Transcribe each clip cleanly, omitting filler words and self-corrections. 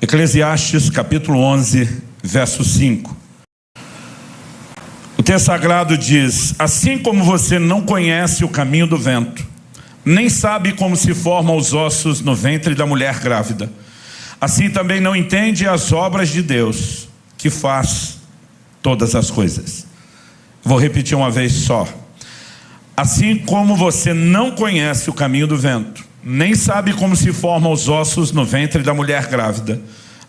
Eclesiastes capítulo 11, verso 5. O texto sagrado diz: assim como você não conhece o caminho do vento, nem sabe como se formam os ossos no ventre da mulher grávida, assim também não entende as obras de Deus, que faz todas as coisas. Vou repetir uma vez só. Assim como você não conhece o caminho do vento, nem sabe como se formam os ossos no ventre da mulher grávida,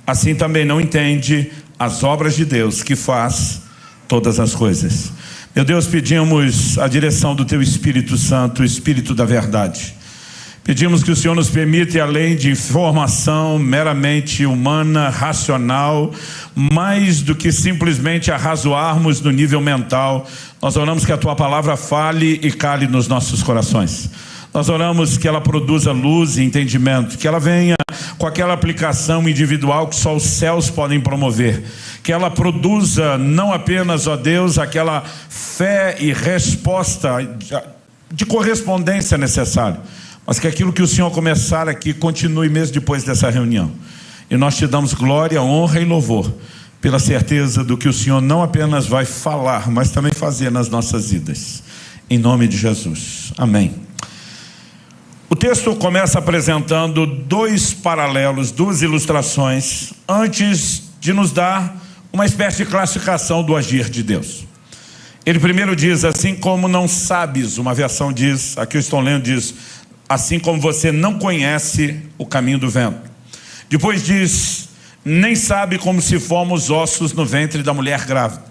assim também não entende as obras de Deus, que faz todas as coisas. Meu Deus, pedimos a direção do Teu Espírito Santo, o Espírito da verdade. Pedimos que o Senhor nos permita, além de informação meramente humana, racional, mais do que simplesmente arrazoarmos no nível mental, nós oramos que a Tua palavra fale e cale nos nossos corações. Nós oramos que ela produza luz e entendimento, que ela venha com aquela aplicação individual que só os céus podem promover, que ela produza não apenas, ó Deus, aquela fé e resposta de correspondência necessária, mas que aquilo que o Senhor começar aqui continue mesmo depois dessa reunião. E nós te damos glória, honra e louvor pela certeza do que o Senhor não apenas vai falar, mas também fazer nas nossas vidas. Em nome de Jesus. Amém. O texto começa apresentando dois paralelos, duas ilustrações, antes de nos dar uma espécie de classificação do agir de Deus. Ele primeiro diz: assim como não sabes, uma versão diz, aqui eu estou lendo, diz: assim como você não conhece o caminho do vento. Depois diz: nem sabe como se formam os ossos no ventre da mulher grávida.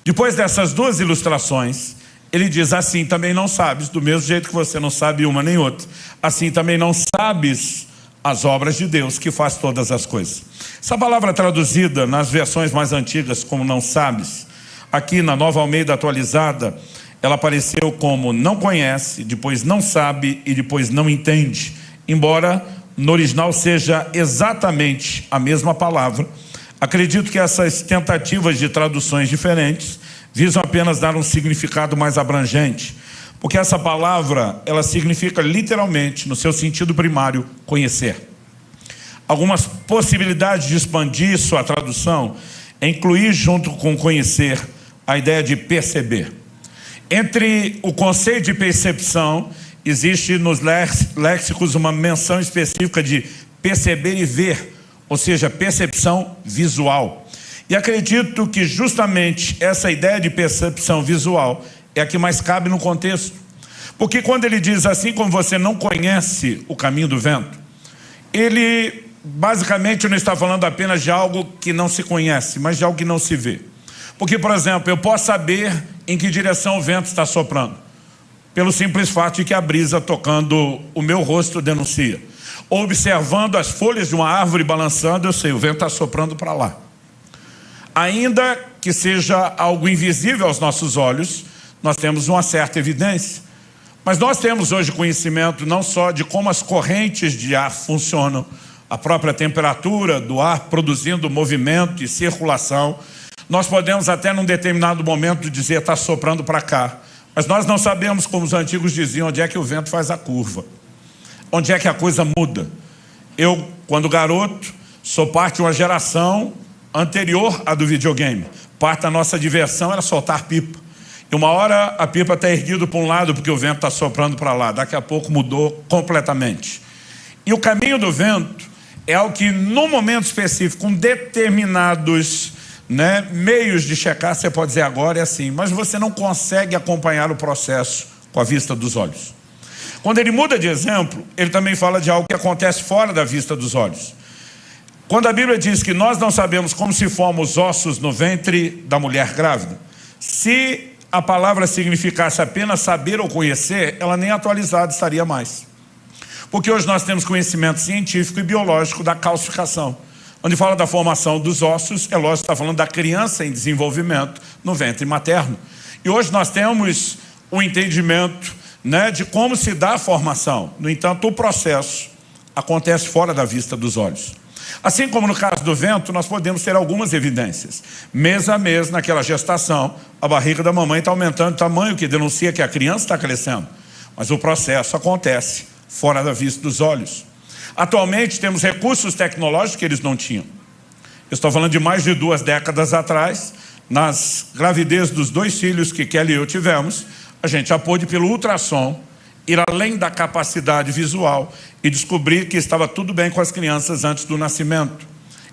Depois dessas duas ilustrações, ele diz: assim também não sabes, do mesmo jeito que você não sabe uma nem outra, assim também não sabes as obras de Deus, que faz todas as coisas. Essa palavra traduzida nas versões mais antigas como não sabes, aqui na Nova Almeida atualizada, ela apareceu como não conhece, depois não sabe e depois não entende, embora no original seja exatamente a mesma palavra. Acredito que essas tentativas de traduções diferentes visam apenas dar um significado mais abrangente, porque essa palavra, ela significa literalmente, no seu sentido primário, conhecer. Algumas possibilidades de expandir sua tradução é incluir junto com conhecer a ideia de perceber. Entre o conceito de percepção, existe nos léxicos uma menção específica de perceber e ver, ou seja, percepção visual. E acredito que justamente essa ideia de percepção visual é a que mais cabe no contexto. Porque quando ele diz assim como você não conhece o caminho do vento, ele basicamente não está falando apenas de algo que não se conhece, mas de algo que não se vê. Porque, por exemplo, eu posso saber em que direção o vento está soprando, pelo simples fato de que a brisa tocando o meu rosto denuncia. Ou observando as folhas de uma árvore balançando, eu sei, o vento está soprando para lá. Ainda que seja algo invisível aos nossos olhos, nós temos uma certa evidência. Mas nós temos hoje conhecimento não só de como as correntes de ar funcionam, a própria temperatura do ar produzindo movimento e circulação. Nós podemos até num determinado momento dizer está soprando para cá, mas nós não sabemos, como os antigos diziam, onde é que o vento faz a curva, onde é que a coisa muda. Eu, quando garoto, sou parte de uma geração anterior à do videogame. Parte da nossa diversão era soltar pipa. E uma hora a pipa está erguida para um lado porque o vento está soprando para lá. Daqui a pouco mudou completamente. E o caminho do vento é algo que, num momento específico, com determinados meios de checar, você pode dizer agora é assim, mas você não consegue acompanhar o processo com a vista dos olhos. Quando ele muda de exemplo, ele também fala de algo que acontece fora da vista dos olhos. Quando a Bíblia diz que nós não sabemos como se formam os ossos no ventre da mulher grávida, se a palavra significasse apenas saber ou conhecer, ela nem atualizada estaria mais. Porque hoje nós temos conhecimento científico e biológico da calcificação. Onde fala da formação dos ossos, é lógico que está falando da criança em desenvolvimento no ventre materno. E hoje nós temos o entendimento de como se dá a formação. No entanto, o processo acontece fora da vista dos olhos. Assim como no caso do vento, nós podemos ter algumas evidências. Mês a mês, naquela gestação, a barriga da mamãe está aumentando de tamanho, que denuncia que a criança está crescendo. Mas o processo acontece fora da vista dos olhos. Atualmente temos recursos tecnológicos que eles não tinham. Eu estou falando de mais de 2 décadas atrás, nas gravidez dos 2 filhos que Kelly e eu tivemos, a gente já pôde, pelo ultrassom, ir além da capacidade visual e descobrir que estava tudo bem com as crianças antes do nascimento.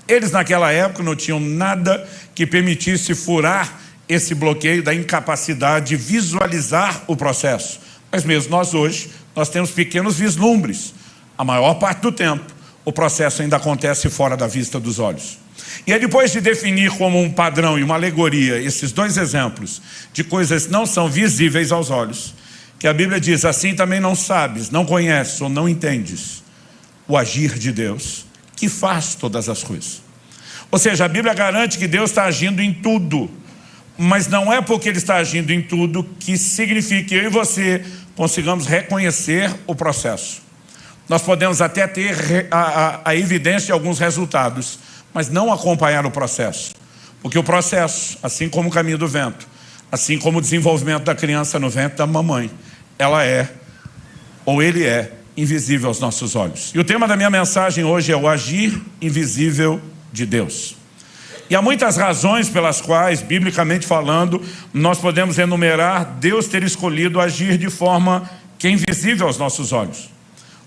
Eles, naquela época, não tinham nada que permitisse furar esse bloqueio da incapacidade de visualizar o processo. Mas mesmo nós hoje, nós temos pequenos vislumbres. A maior parte do tempo, o processo ainda acontece fora da vista dos olhos. E aí, depois de definir como um padrão e uma alegoria esses 2 exemplos de coisas que não são visíveis aos olhos, que a Bíblia diz, assim também não sabes, não conheces ou não entendes o agir de Deus, que faz todas as coisas. Ou seja, a Bíblia garante que Deus está agindo em tudo, mas não é porque Ele está agindo em tudo que significa que eu e você consigamos reconhecer o processo. Nós podemos até ter a evidência de alguns resultados, mas não acompanhar o processo. Porque o processo, assim como o caminho do vento, assim como o desenvolvimento da criança no ventre da mamãe, ela é, ou ele é, invisível aos nossos olhos. E o tema da minha mensagem hoje é o agir invisível de Deus. E há muitas razões pelas quais, biblicamente falando, nós podemos enumerar Deus ter escolhido agir de forma que é invisível aos nossos olhos.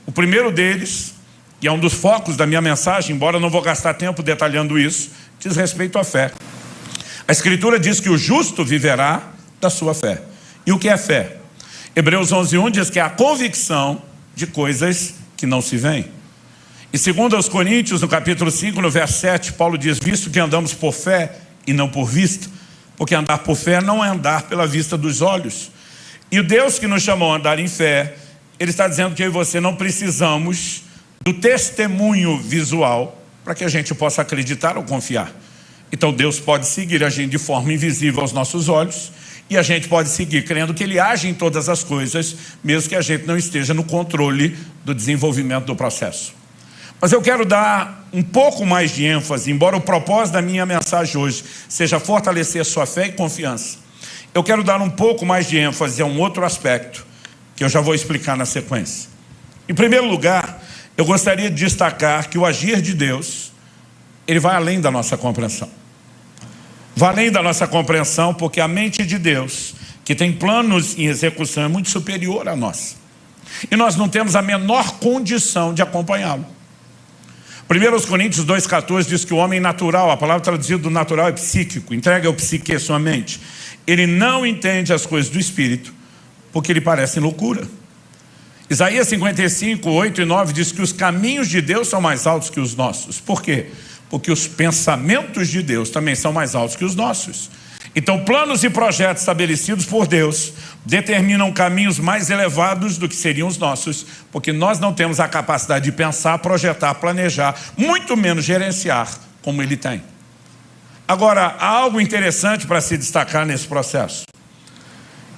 O primeiro deles, e é um dos focos da minha mensagem, embora eu não vou gastar tempo detalhando isso, diz respeito à fé. A Escritura diz que o justo viverá da sua fé. E o que é fé? Hebreus 11:1 diz que é a convicção de coisas que não se veem. E segundo aos Coríntios, no capítulo 5, no verso 7, Paulo diz, visto que andamos por fé e não por vista, porque andar por fé não é andar pela vista dos olhos. E o Deus que nos chamou a andar em fé, Ele está dizendo que eu e você não precisamos do testemunho visual para que a gente possa acreditar ou confiar. Então Deus pode seguir agindo de forma invisível aos nossos olhos e a gente pode seguir crendo que Ele age em todas as coisas, mesmo que a gente não esteja no controle do desenvolvimento do processo. Mas eu quero dar um pouco mais de ênfase, embora o propósito da minha mensagem hoje seja fortalecer sua fé e confiança. Eu quero dar um pouco mais de ênfase a um outro aspecto, que eu já vou explicar na sequência. Em primeiro lugar, eu gostaria de destacar que o agir de Deus, ele vai além da nossa compreensão. Vai além da nossa compreensão, porque a mente de Deus, que tem planos em execução, é muito superior à nossa. E nós não temos a menor condição de acompanhá-lo. 1 Coríntios 2,14 diz que o homem natural, a palavra traduzida do natural é psíquico, entrega ao psique sua mente. Ele não entende as coisas do Espírito, porque lhe parecem loucura. Isaías 55, 8 e 9 diz que os caminhos de Deus são mais altos que os nossos. Por quê? Porque os pensamentos de Deus também são mais altos que os nossos. Então, planos e projetos estabelecidos por Deus determinam caminhos mais elevados do que seriam os nossos, porque nós não temos a capacidade de pensar, projetar, planejar, muito menos gerenciar como Ele tem. Agora, há algo interessante para se destacar nesse processo.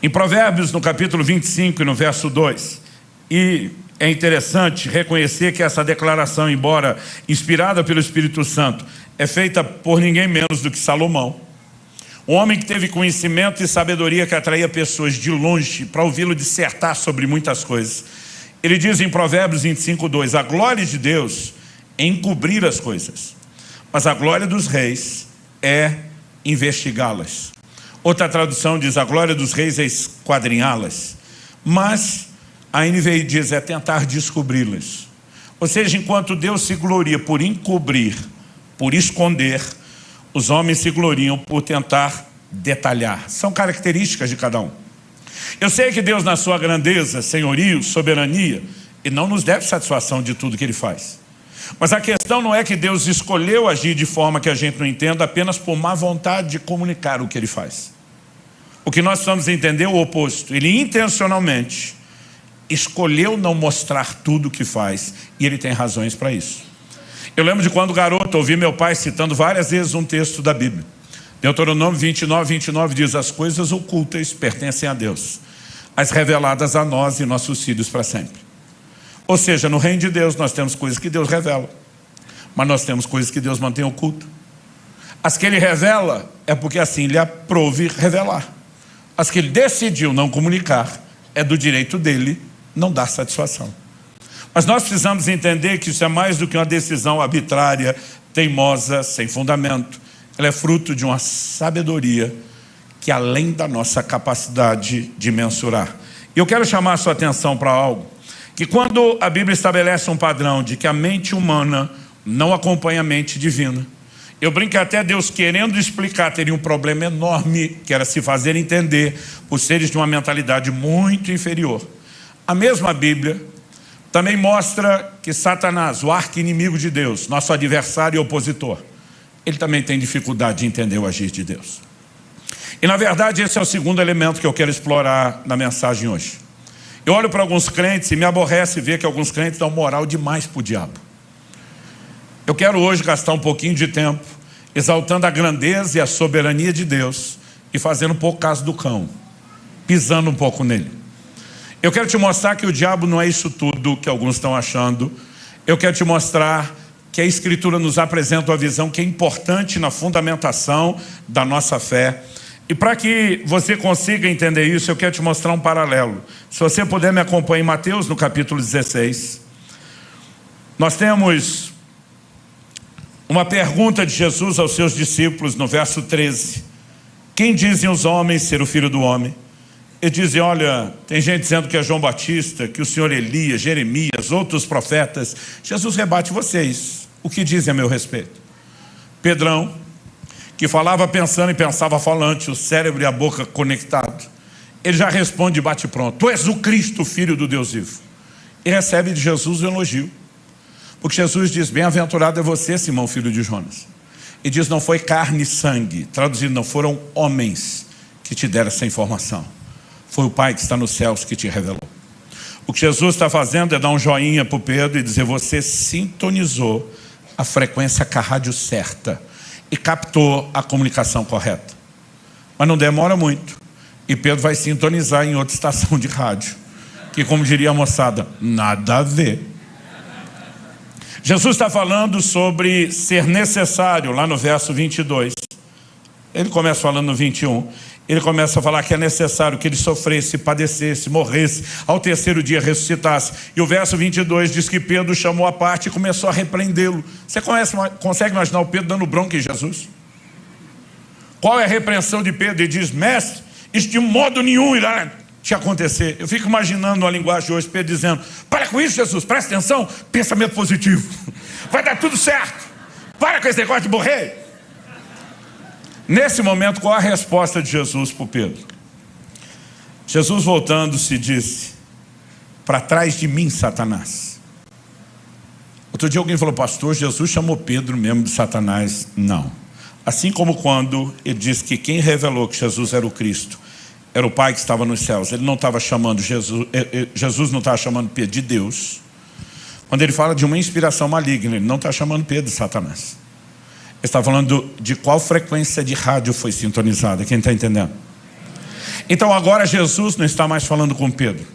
Em Provérbios, no capítulo 25 e no verso 2, e é interessante reconhecer que essa declaração, embora inspirada pelo Espírito Santo, é feita por ninguém menos do que Salomão. Um homem que teve conhecimento e sabedoria que atraía pessoas de longe para ouvi-lo dissertar sobre muitas coisas. Ele diz em Provérbios 25:2, a glória de Deus é encobrir as coisas, mas a glória dos reis é investigá-las. Outra tradução diz, a glória dos reis é esquadrinhá-las, mas a NVI diz, é tentar descobri-las. Ou seja, enquanto Deus se gloria por encobrir, por esconder, os homens se gloriam por tentar detalhar. São características de cada um. Eu sei que Deus, na sua grandeza, senhorio, soberania, Ele não nos deve satisfação de tudo que Ele faz. Mas a questão não é que Deus escolheu agir de forma que a gente não entenda apenas por má vontade de comunicar o que Ele faz. O que nós precisamos entender é o oposto. Ele intencionalmente escolheu não mostrar tudo o que faz, e Ele tem razões para isso. Eu lembro de quando garoto, ouvi meu pai citando várias vezes um texto da Bíblia. Deuteronômio 29 diz, as coisas ocultas pertencem a Deus, as reveladas a nós e nossos filhos para sempre. Ou seja, no reino de Deus nós temos coisas que Deus revela, mas nós temos coisas que Deus mantém oculto. As que Ele revela é porque assim Ele aprove revelar. As que Ele decidiu não comunicar é do direito dEle não dar satisfação. Mas nós precisamos entender que isso é mais do que uma decisão arbitrária teimosa, sem fundamento. Ela é fruto de uma sabedoria que é além da nossa capacidade de mensurar. E eu quero chamar a sua atenção para algo, que quando a Bíblia estabelece um padrão de que a mente humana não acompanha a mente divina, eu brinco que até Deus, querendo explicar, teria um problema enorme, que era se fazer entender por seres de uma mentalidade muito inferior. A mesma Bíblia também mostra que Satanás, o arqui-inimigo de Deus, nosso adversário e opositor, ele também tem dificuldade de entender o agir de Deus. E na verdade esse é o segundo elemento que eu quero explorar na mensagem hoje. Eu olho para alguns crentes e me aborrece ver que alguns crentes dão moral demais para o diabo. Eu quero hoje gastar um pouquinho de tempo exaltando a grandeza e a soberania de Deus e fazendo um pouco caso do cão, pisando um pouco nele. Eu quero te mostrar que o diabo não é isso tudo que alguns estão achando. Eu quero te mostrar que a Escritura nos apresenta uma visão que é importante na fundamentação da nossa fé. E para que você consiga entender isso, eu quero te mostrar um paralelo. Se você puder me acompanhar em Mateus, no capítulo 16. Nós temos uma pergunta de Jesus aos seus discípulos no verso 13. Quem dizem os homens ser o Filho do Homem? Eles dizem, olha, tem gente dizendo que é João Batista, que o Senhor Elias, Jeremias, outros profetas. Jesus rebate vocês. O que dizem a meu respeito? Pedrão, que falava pensando e pensava falante, o cérebro e a boca conectados, ele já responde bate pronto. Tu és o Cristo, Filho do Deus vivo. E recebe de Jesus o elogio. Porque Jesus diz, bem-aventurado é você, Simão, filho de Jonas. E diz, não foi carne e sangue. Traduzido, não foram homens que te deram essa informação. Foi o Pai que está nos céus que te revelou. O que Jesus está fazendo é dar um joinha para o Pedro e dizer, você sintonizou a frequência com a rádio certa e captou a comunicação correta. Mas não demora muito. E Pedro vai sintonizar em outra estação de rádio. Que, como diria a moçada, nada a ver. Jesus está falando sobre ser necessário, lá no verso 22. Ele começa falando no 21. Ele começa a falar que é necessário que ele sofresse, padecesse, morresse, ao terceiro dia ressuscitasse. E o verso 22 diz que Pedro chamou à parte e começou a repreendê-lo. Você consegue imaginar o Pedro dando bronca em Jesus? Qual é a repreensão de Pedro? Ele diz, mestre, isso de modo nenhum irá te acontecer. Eu fico imaginando a linguagem de hoje, Pedro dizendo, para com isso, Jesus, presta atenção, pensamento positivo. Vai dar tudo certo. Para com esse negócio de morrer. Nesse momento, qual a resposta de Jesus para o Pedro? Jesus, voltando-se, disse, para trás de mim, Satanás. Outro dia alguém falou, pastor, Jesus chamou Pedro mesmo de Satanás. Não. Assim como quando ele disse que quem revelou que Jesus era o Cristo era o Pai que estava nos céus. Ele não estava chamando Jesus não estava chamando Pedro de Deus. Quando ele fala de uma inspiração maligna, ele não está chamando Pedro de Satanás. Ele está falando de qual frequência de rádio foi sintonizada. Quem está entendendo? Então agora Jesus não está mais falando com Pedro.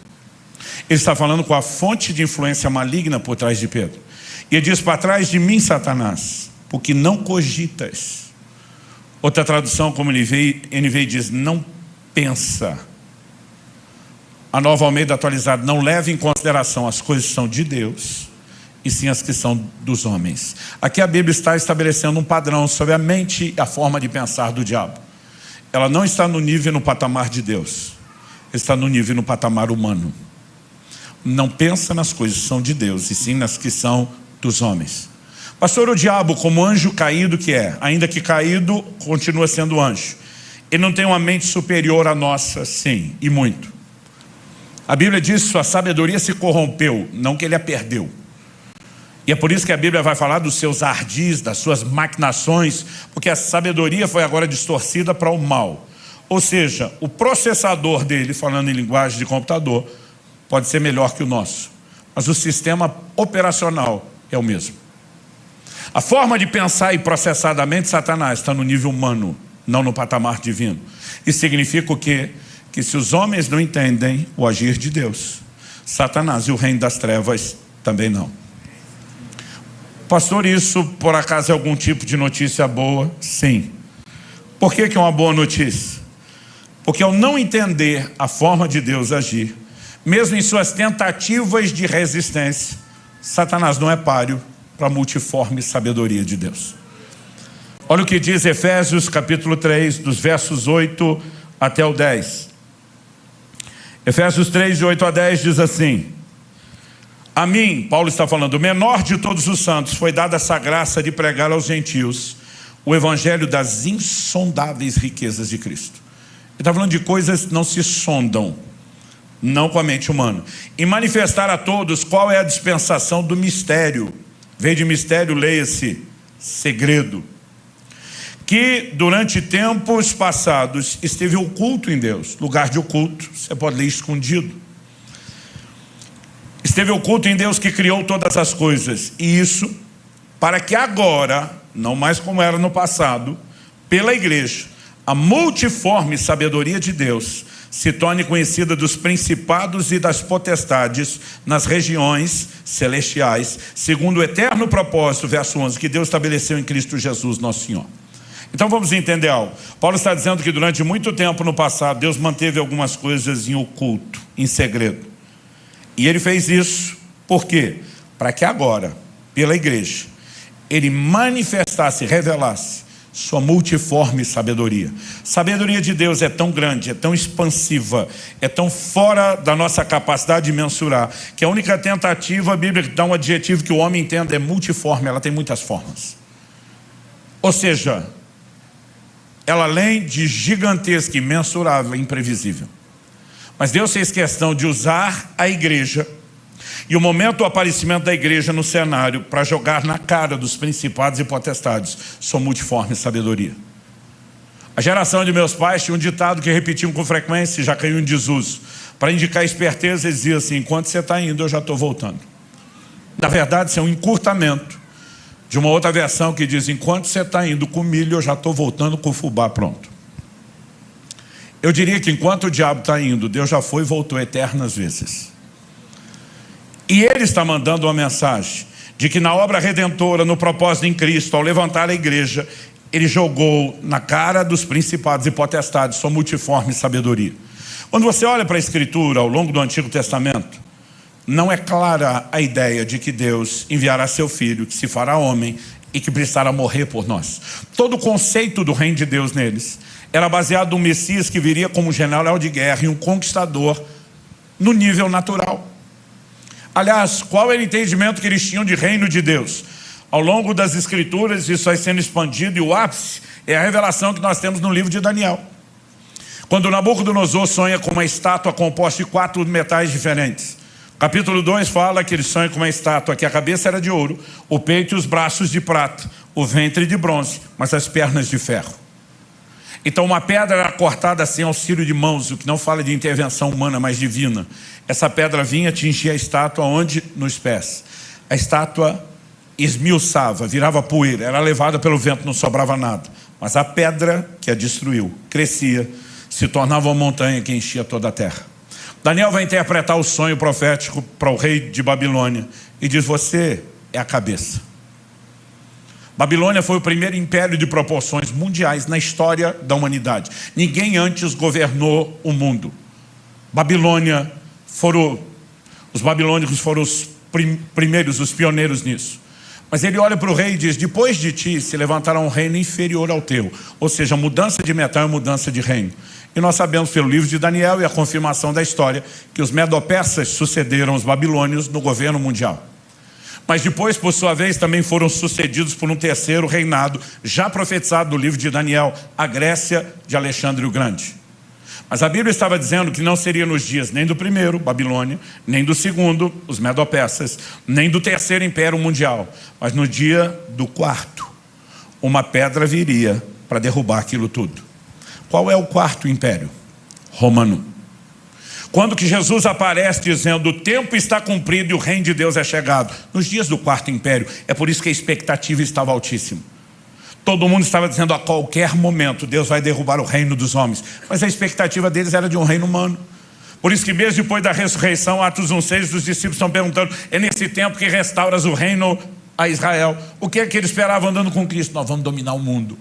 Ele está falando com a fonte de influência maligna por trás de Pedro. E ele diz, para trás de mim, Satanás, porque não cogitas. Outra tradução, como NVI diz, não pensa. A Nova Almeida atualizada, não leva em consideração as coisas que são de Deus, e sim as que são dos homens. Aqui a Bíblia está estabelecendo um padrão sobre a mente e a forma de pensar do diabo. Ela não está no nível e no patamar de Deus. Está no nível e no patamar humano. Não pensa nas coisas que são de Deus, e sim nas que são dos homens. Pastor, o diabo, como anjo caído que é, ainda que caído, continua sendo anjo. Ele não tem uma mente superior à nossa, sim, e muito. A Bíblia diz que sua sabedoria se corrompeu, não que ele a perdeu. E é por isso que a Bíblia vai falar dos seus ardis, das suas maquinações, porque a sabedoria foi agora distorcida para o mal. Ou seja, o processador dele, falando em linguagem de computador, pode ser melhor que o nosso. Mas o sistema operacional é o mesmo. A forma de pensar e processar da mente de Satanás está no nível humano, não no patamar divino. Isso significa o quê? Que se os homens não entendem o agir de Deus, Satanás e o reino das trevas também não. Pastor, isso por acaso é algum tipo de notícia boa? Sim. Por que é uma boa notícia? Porque ao não entender a forma de Deus agir, mesmo em suas tentativas de resistência, Satanás não é páreo para a multiforme sabedoria de Deus. Olha o que diz Efésios capítulo 3, dos versos 8 até o 10. Efésios 3, de 8 a 10 diz assim: a mim, Paulo está falando, o menor de todos os santos, foi dada essa graça de pregar aos gentios o evangelho das insondáveis riquezas de Cristo. Ele está falando de coisas que não se sondam, não com a mente humana. E manifestar a todos qual é a dispensação do mistério. Veio de mistério, leia-se segredo. Que durante tempos passados esteve oculto em Deus. Lugar de oculto, você pode ler escondido. Esteve oculto em Deus que criou todas as coisas. E isso para que agora, não mais como era no passado, pela igreja, a multiforme sabedoria de Deus se torne conhecida dos principados e das potestades nas regiões celestiais, segundo o eterno propósito, verso 11, que Deus estabeleceu em Cristo Jesus, nosso Senhor. Então vamos entender algo. Paulo está dizendo que durante muito tempo no passado, Deus manteve algumas coisas em oculto, em segredo. E ele fez isso, por quê? Para que agora, pela igreja, ele manifestasse, revelasse sua multiforme sabedoria. Sabedoria de Deus é tão grande, é tão expansiva, é tão fora da nossa capacidade de mensurar, que a única tentativa bíblica de dar um adjetivo que o homem entenda é multiforme. Ela tem muitas formas. Ou seja, ela além de gigantesca, imensurável, imprevisível. Mas Deus fez questão de usar a igreja e o momento do aparecimento da igreja no cenário para jogar na cara dos principados e potestades sua multiforme sabedoria. A geração de meus pais tinha um ditado que repetiam com frequência e já caiu em desuso. Para indicar esperteza, eles diziam assim: enquanto você está indo, eu já estou voltando. Na verdade, isso é um encurtamento de uma outra versão que diz: enquanto você está indo com milho, eu já estou voltando com o fubá pronto. Eu diria que enquanto o diabo está indo, Deus já foi e voltou eternas vezes. E ele está mandando uma mensagem de que na obra redentora, no propósito em Cristo, ao levantar a igreja, ele jogou na cara dos principados e potestades sua multiforme sabedoria. Quando você olha para a Escritura ao longo do Antigo Testamento, não é clara a ideia de que Deus enviará seu Filho, que se fará homem e que precisará morrer por nós. Todo o conceito do reino de Deus neles era baseado no Messias que viria como um general de guerra e um conquistador no nível natural. Aliás, qual era o entendimento que eles tinham de reino de Deus? Ao longo das Escrituras, isso vai sendo expandido, e o ápice é a revelação que nós temos no livro de Daniel. Quando Nabucodonosor sonha com uma estátua composta de 4 metais diferentes. Capítulo 2 fala que ele sonha com uma estátua que a cabeça era de ouro, o peito e os braços de prata, o ventre de bronze, mas as pernas de ferro. Então uma pedra era cortada sem auxílio de mãos, o que não fala de intervenção humana, mas divina. Essa pedra vinha atingir a estátua onde? Nos pés. A estátua esmiuçava, virava poeira, era levada pelo vento, não sobrava nada. Mas a pedra que a destruiu, crescia, se tornava uma montanha que enchia toda a terra. Daniel vai interpretar o sonho profético para o rei de Babilônia e diz: você é a cabeça. Babilônia foi o primeiro império de proporções mundiais na história da humanidade. Ninguém antes governou o mundo. Os babilônicos foram os primeiros, os pioneiros nisso. Mas ele olha para o rei e diz: depois de ti se levantará um reino inferior ao teu. Ou seja, mudança de metal é mudança de reino. E nós sabemos pelo livro de Daniel e a confirmação da história que os medo-persas sucederam os babilônios no governo mundial. Mas depois, por sua vez, também foram sucedidos por um terceiro reinado, já profetizado no livro de Daniel, a Grécia de Alexandre o Grande. Mas a Bíblia estava dizendo que não seria nos dias nem do primeiro, Babilônia, nem do segundo, os medo-persas, nem do terceiro império mundial, mas no dia do quarto, uma pedra viria para derrubar aquilo tudo. Qual é o quarto império? Romano. Quando que Jesus aparece dizendo: o tempo está cumprido e o reino de Deus é chegado? Nos dias do quarto império. É por isso que a expectativa estava altíssima. Todo mundo estava dizendo: a qualquer momento Deus vai derrubar o reino dos homens. Mas a expectativa deles era de um reino humano. Por isso que mesmo depois da ressurreição, Atos 1,6, os discípulos estão perguntando: é nesse tempo que restauras o reino a Israel? O que é que eles esperavam andando com Cristo? Nós vamos dominar o mundo.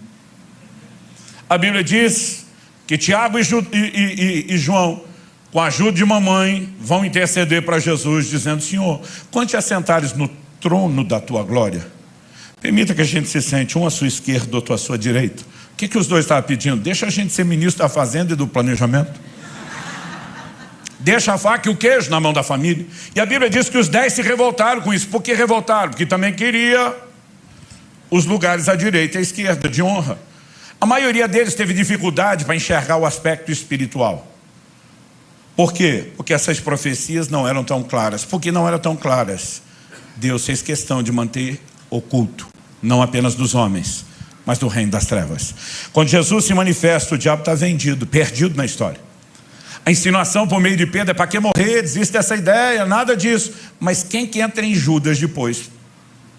A Bíblia diz que Tiago e João, com a ajuda de mamãe, vão interceder para Jesus, dizendo: Senhor, quando te assentares no trono da tua glória, Permita que a gente se sente um à sua esquerda, outro à sua direita. O que os dois estavam pedindo? Deixa a gente ser ministro da fazenda e do planejamento. Deixa a faca e o queijo na mão da família. E a Bíblia diz que os 10 se revoltaram com isso. Por que revoltaram? Porque também queria os lugares à direita e à esquerda, de honra. A maioria deles teve dificuldade para enxergar o aspecto espiritual. Por quê? Porque essas profecias não eram tão claras. Por que não eram tão claras? Deus fez questão de manter oculto, não apenas dos homens, mas do reino das trevas. Quando Jesus se manifesta, o diabo está vendido, perdido na história. A insinuação por meio de Pedro é para que morrer, desiste dessa ideia, nada disso. Mas quem que entra em Judas depois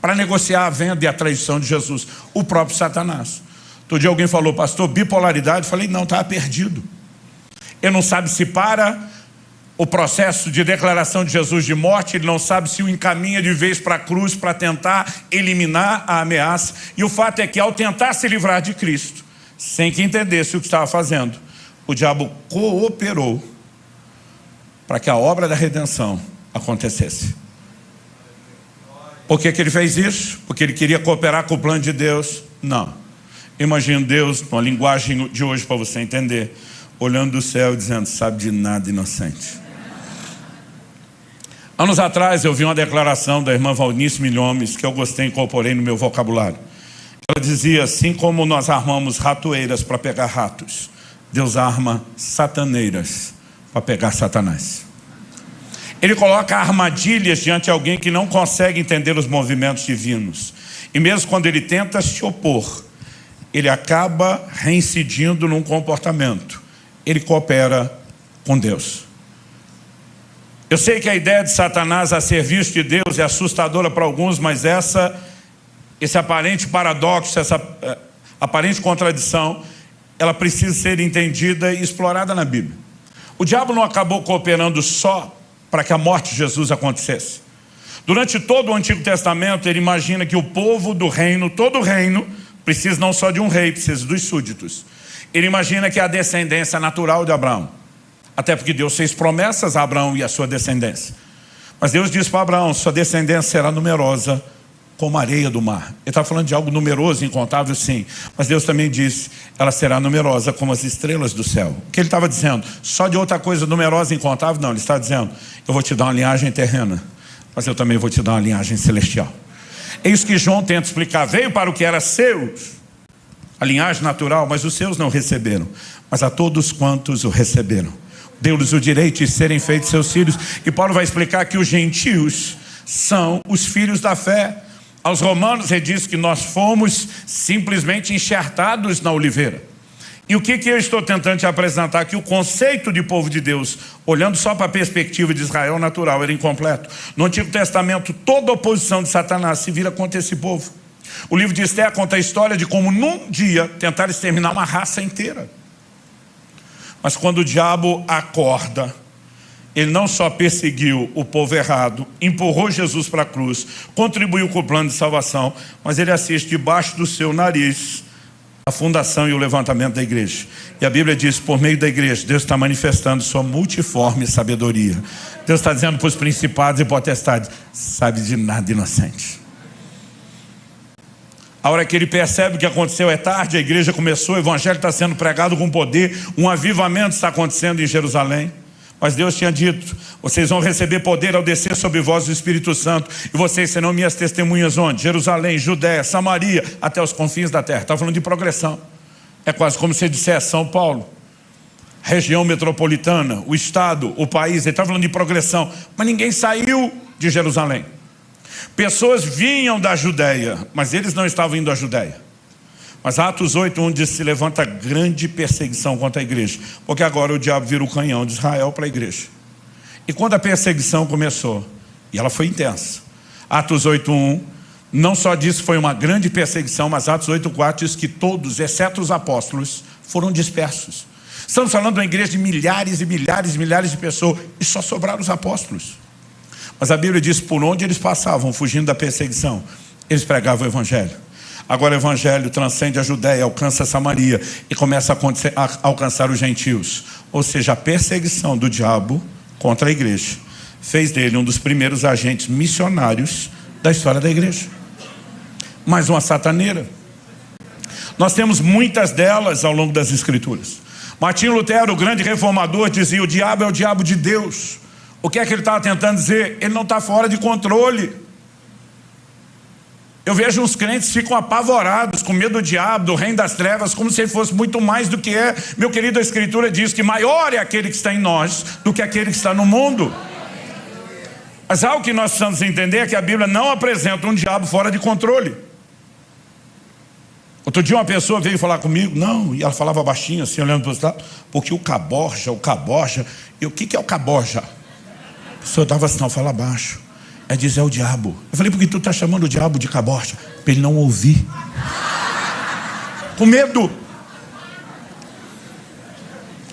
para negociar a venda e a traição de Jesus? O próprio Satanás. Todo dia alguém falou, pastor, bipolaridade. Eu falei, não, estava perdido. Ele não sabe se para o processo de declaração de Jesus de morte, ele não sabe se o encaminha de vez para a cruz para tentar eliminar a ameaça. E o fato é que ao tentar se livrar de Cristo, sem que entendesse o que estava fazendo, o diabo cooperou para que a obra da redenção acontecesse. Por que ele fez isso? Porque ele queria cooperar com o plano de Deus? Não. Imagina Deus, uma linguagem de hoje para você entender, olhando do céu e dizendo, sabe de nada, inocente. Anos atrás eu vi uma declaração da irmã Valnice Milhomes que eu gostei e incorporei no meu vocabulário. Ela dizia, assim como nós armamos ratoeiras para pegar ratos, Deus arma sataneiras para pegar Satanás. Ele coloca armadilhas diante de alguém que não consegue entender os movimentos divinos. E mesmo quando ele tenta se opor, ele acaba reincidindo num comportamento. Ele coopera com Deus. Eu sei que a ideia de Satanás a serviço de Deus é assustadora para alguns, mas esse aparente paradoxo, essa aparente contradição, ela precisa ser entendida e explorada na Bíblia. O diabo não acabou cooperando só para que a morte de Jesus acontecesse. Durante todo o Antigo Testamento, ele imagina que o povo do reino, todo o reino, precisa não só de um rei, precisa dos súditos. Ele imagina que é a descendência natural de Abraão. Até porque Deus fez promessas a Abraão e a sua descendência. Mas Deus disse para Abraão, sua descendência será numerosa como a areia do mar. Ele está falando de algo numeroso, incontável, sim. Mas Deus também disse, ela será numerosa como as estrelas do céu. O que ele estava dizendo? Só de outra coisa numerosa e incontável? Não, ele está dizendo, eu vou te dar uma linhagem terrena, mas eu também vou te dar uma linhagem celestial. É isso que João tenta explicar. Veio para o que era seu, a linhagem natural, mas os seus não receberam. Mas a todos quantos o receberam, deu-lhes o direito de serem feitos seus filhos. E Paulo vai explicar que os gentios são os filhos da fé. Aos romanos ele diz que nós fomos simplesmente enxertados na oliveira. E o que eu estou tentando te apresentar aqui? O conceito de povo de Deus, olhando só para a perspectiva de Israel natural, era incompleto. No Antigo Testamento, toda a oposição de Satanás se vira contra esse povo. O livro de Esther conta a história de como num dia tentaram exterminar uma raça inteira. Mas quando o diabo acorda, ele não só perseguiu o povo errado, empurrou Jesus para a cruz, contribuiu com o plano de salvação, mas ele assiste debaixo do seu nariz a fundação e o levantamento da igreja. E a Bíblia diz, por meio da igreja, Deus está manifestando sua multiforme sabedoria. Deus está dizendo para os principados e potestades, sabe de nada, inocente. A hora que ele percebe o que aconteceu é tarde, a igreja começou, o evangelho está sendo pregado com poder, um avivamento está acontecendo em Jerusalém. Mas Deus tinha dito, vocês vão receber poder ao descer sobre vós o Espírito Santo, e vocês serão minhas testemunhas onde? Jerusalém, Judéia, Samaria, até os confins da terra. Está falando de progressão. É quase como se dissesse São Paulo, região metropolitana, o estado, o país. Ele está falando de progressão, mas ninguém saiu de Jerusalém. Pessoas vinham da Judéia, mas eles não estavam indo à Judéia. Mas Atos 8:1 diz, se levanta grande perseguição contra a igreja, porque agora o diabo vira o canhão de Israel para a igreja. E quando a perseguição começou, e ela foi intensa, Atos 8:1 não só diz que foi uma grande perseguição, mas Atos 8:4 diz que todos, exceto os apóstolos, foram dispersos. Estamos falando de uma igreja de milhares e milhares e milhares de pessoas, e só sobraram os apóstolos. Mas a Bíblia diz, por onde eles passavam, fugindo da perseguição, eles pregavam o evangelho. Agora o evangelho transcende a Judéia, alcança a Samaria e começa a alcançar os gentios. Ou seja, a perseguição do diabo contra a igreja fez dele um dos primeiros agentes missionários da história da igreja. mais uma sataneira. Nós temos muitas delas ao longo das Escrituras. Martinho Lutero, o grande reformador, dizia: o diabo é o diabo de Deus. O que é que ele estava tentando dizer? Ele não está fora de controle. Eu vejo uns crentes que ficam apavorados, com medo do diabo, do reino das trevas, como se ele fosse muito mais do que é. Meu querido, a Escritura diz que maior é aquele que está em nós do que aquele que está no mundo. Mas algo que nós precisamos entender é que a Bíblia não apresenta um diabo fora de controle. Outro dia uma pessoa veio falar comigo, não, e ela falava baixinho assim, olhando para o lado, porque o caborja, e o que é o caborja? A pessoa estava assim, não, fala baixo. É dizer, é o diabo. Eu falei, por que tu está chamando o diabo de caborja? Para ele não ouvir. Com medo.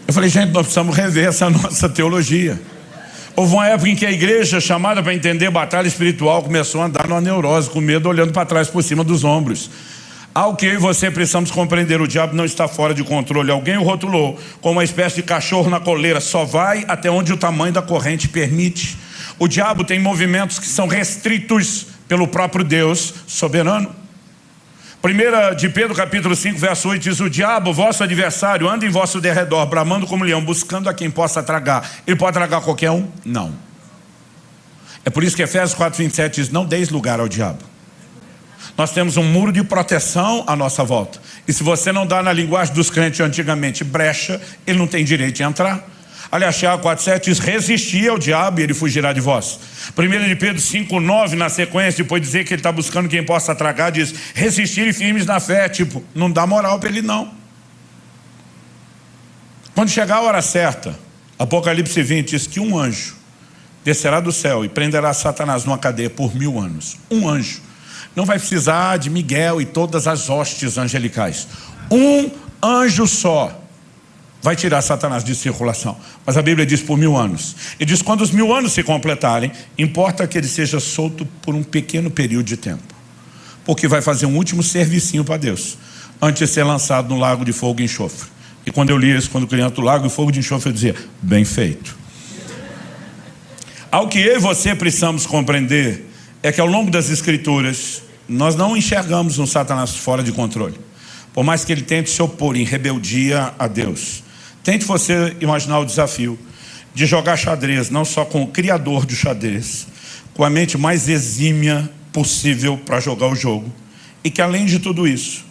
Eu falei, gente, nós precisamos rever essa nossa teologia. Houve uma época em que a igreja, chamada para entender batalha espiritual, começou a andar numa neurose, com medo, olhando para trás, por cima dos ombros. Ao que eu e você precisamos compreender, o diabo não está fora de controle. Alguém o rotulou como uma espécie de cachorro na coleira, só vai até onde o tamanho da corrente permite. O diabo tem movimentos que são restritos pelo próprio Deus soberano. 1 de Pedro capítulo 5 verso 8 diz: o diabo, vosso adversário, anda em vosso derredor, bramando como leão, buscando a quem possa tragar. Ele pode tragar qualquer um? Não. É por isso que Efésios 4:27 diz: não deis lugar ao diabo. Nós temos um muro de proteção à nossa volta. E se você não dá, na linguagem dos crentes antigamente, brecha, ele não tem direito de entrar. Aliás, Tiago 4,7 diz: resistir ao diabo e ele fugirá de vós. 1 de Pedro 5,9, na sequência, depois de dizer que ele está buscando quem possa tragar, diz: resistir firmes na fé. Tipo, não dá moral para ele não. Quando chegar a hora certa, Apocalipse 20 diz que um anjo descerá do céu e prenderá Satanás numa cadeia por 1000 anos. Um anjo. Não vai precisar de Miguel e todas as hostes angelicais. Um anjo só vai tirar Satanás de circulação. Mas a Bíblia diz por 1000 anos. E diz: quando os 1000 anos se completarem, importa que ele seja solto por um pequeno período de tempo. Porque vai fazer um último servicinho para Deus, antes de ser lançado no lago de fogo e enxofre. E quando eu li isso, quando criança do lago de fogo e de enxofre, eu dizia: bem feito. Ao que eu e você precisamos compreender é que ao longo das Escrituras, nós não enxergamos um Satanás fora de controle. Por mais que ele tente se opor em rebeldia a Deus. Tente você imaginar o desafio de jogar xadrez, não só com o criador do xadrez, com a mente mais exímia possível para jogar o jogo. E que além de tudo isso,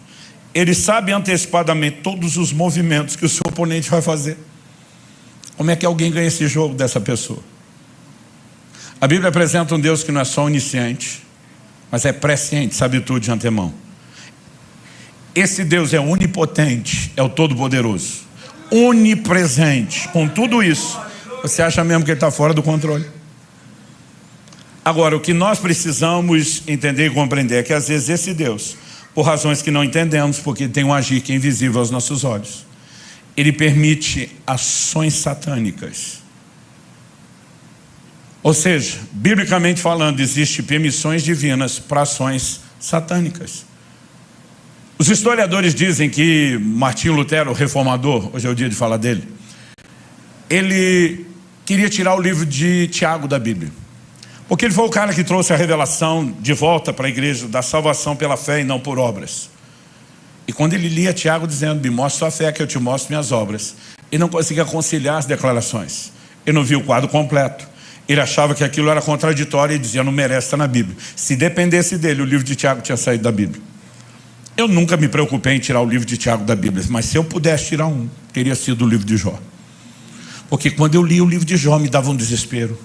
ele sabe antecipadamente todos os movimentos que o seu oponente vai fazer. Como é que alguém ganha esse jogo dessa pessoa? A Bíblia apresenta um Deus que não é só onisciente, mas é presciente, sabe tudo de antemão. Esse Deus é onipotente, é o Todo-Poderoso, onipresente. Com tudo isso, você acha mesmo que ele está fora do controle? Agora, o que nós precisamos entender e compreender é que às vezes esse Deus, por razões que não entendemos, porque tem um agir que é invisível aos nossos olhos, ele permite ações satânicas. Ou seja, biblicamente falando, existem permissões divinas para ações satânicas. Os historiadores dizem que Martinho Lutero, o reformador, hoje é o dia de falar dele, ele queria tirar o livro de Tiago da Bíblia. Porque ele foi o cara que trouxe a revelação de volta para a igreja da salvação pela fé e não por obras. E quando ele lia Tiago dizendo: me mostra a fé que eu te mostro minhas obras, ele não conseguia conciliar as declarações. Ele não viu o quadro completo. Ele achava que aquilo era contraditório e dizia: não merece estar na Bíblia. Se dependesse dele, o livro de Tiago tinha saído da Bíblia. Eu nunca me preocupei em tirar o livro de Tiago da Bíblia, mas se eu pudesse tirar um, teria sido o livro de Jó. Porque quando eu li o livro de Jó, me dava um desespero.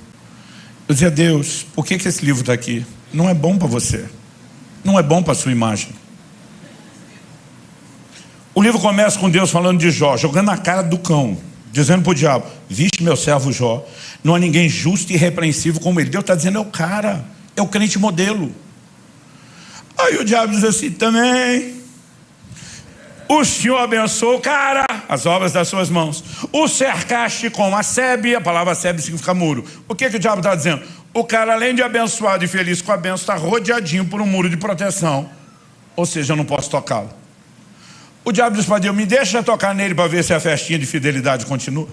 Eu dizia: Deus, por que esse livro está aqui? Não é bom para você. Não é bom para a sua imagem. O livro começa com Deus falando de Jó, jogando na cara do cão, dizendo para o diabo: viste meu servo Jó, não há ninguém justo e irrepreensível como ele. Deus está dizendo: é o cara, é o crente modelo. Aí o diabo diz assim também: o Senhor abençoou o cara, as obras das suas mãos, o cercaste com a sebe. A palavra sebe significa muro. O que o diabo está dizendo? O cara, além de abençoado e feliz com a bênção, está rodeadinho por um muro de proteção. Ou seja, eu não posso tocá-lo. O diabo diz para Deus: me deixa tocar nele para ver se a festinha de fidelidade continua.